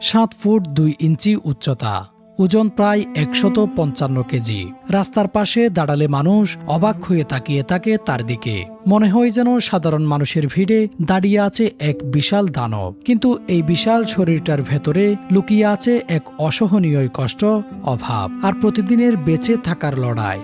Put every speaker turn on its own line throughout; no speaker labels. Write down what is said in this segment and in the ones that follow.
7 foot 2 ইঞ্চি উচ্চতা, ওজন প্রায় 155 কেজি। রাস্তার পাশে দাঁড়ালে মানুষ অবাক হয়ে তাকিয়ে থাকে তার দিকে। মনে হয় যেন সাধারণ মানুষের ভিড়ে দাঁড়িয়ে আছে এক বিশাল দানব। কিন্তু এই বিশাল শরীরটার ভেতরে লুকিয়ে আছে এক অসহনীয় কষ্ট, অভাব আর প্রতিদিনের বেঁচে থাকার লড়াই।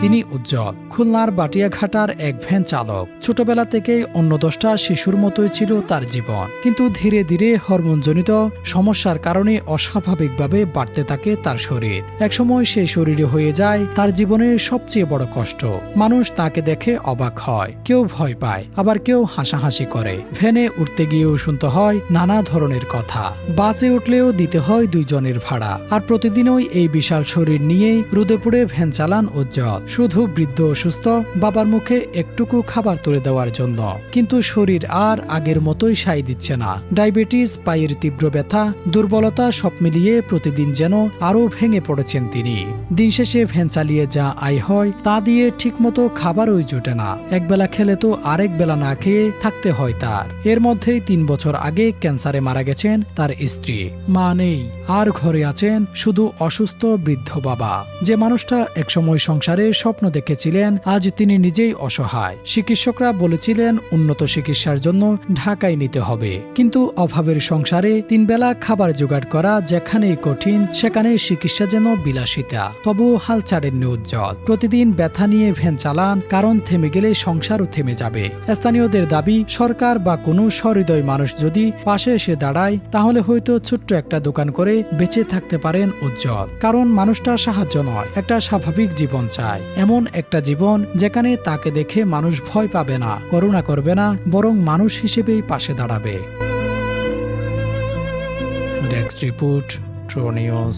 তিনি উজ্জ্বল, খুলনার বাটিয়াঘাটার এক ভ্যান চালক। ছোটবেলা থেকেই অন্য 10টা শিশুর মতোই ছিল তার জীবন, কিন্তু ধীরে ধীরে হরমোনজনিত সমস্যার কারণে অস্বাভাবিকভাবে বাড়তে থাকে তার শরীর। একসময় সেই শরীরে হয়ে যায় তার জীবনের সবচেয়ে বড় কষ্ট। মানুষ তাকে দেখে অবাক হয়, কেউ ভয় পায়, আবার কেউ হাসাহাসি করে। ভ্যানে উঠতে গিয়েও শুনতে হয় নানা ধরনের কথা, বাসে উঠলেও দিতে হয় 2 জনের ভাড়া। আর প্রতিদিনই এই বিশাল শরীর নিয়ে রোদে পুড়ে ভ্যান চালান উজ্জ্বল, শুধু বৃদ্ধ অসুস্থ বাবার মুখে একটুকু খাবার তুলে দেওয়ার জন্য। কিন্তু শরীর আর আগের মতোই সায় দিচ্ছে না। ডায়াবেটিস, পায়ের তীব্র ব্যথা, দুর্বলতা সব মিলিয়ে প্রতিদিন যেন আরও ভেঙে পড়েছেন তিনি। দিন শেষে ভ্যান চালিয়ে যা আয় হয় তা দিয়ে ঠিকমতো খাবারই জোটে না। একবেলা খেলে তো আরেক বেলা না খেয়ে থাকতে হয় তার। এর মধ্যেই 3 বছর আগে ক্যান্সারে মারা গেছেন তার স্ত্রী। মা নেই, আর ঘরে আছেন শুধু অসুস্থ বৃদ্ধ বাবা। যে মানুষটা একসময় সংসারে স্বপ্ন দেখেছিলেন, আজ তিনি নিজেই অসহায়। চিকিৎসকরা বলেছিলেন উন্নত চিকিৎসার জন্য ঢাকায় নিতে হবে, কিন্তু অভাবের সংসারে 3 বেলা খাবার জোগাড় করা যেখানেই কঠিন, সেখানে চিকিৎসা যেন বিলাসিতা। তবু হাল ছাড়েননি উজ্জ্বল। প্রতিদিন ব্যথা নিয়ে ভ্যান চালান, কারণ থেমে গেলে সংসারও থেমে যাবে। স্থানীয়দের দাবি, সরকার বা কোনো সহৃদয় মানুষ যদি পাশে এসে দাঁড়ায়, তাহলে হয়তো ছোট্ট একটা দোকান করে বেঁচে থাকতে পারেন উজ্জ্বল। কারণ মানুষটা সাহায্য নয়, একটা স্বাভাবিক জীবন চায়। এমন একটা জীবন যেখানে তাকে দেখে মানুষ ভয় পাবে না, করুণা করবে না, বরং মানুষ হিসেবেই পাশে দাঁড়াবে। Desk report, true news.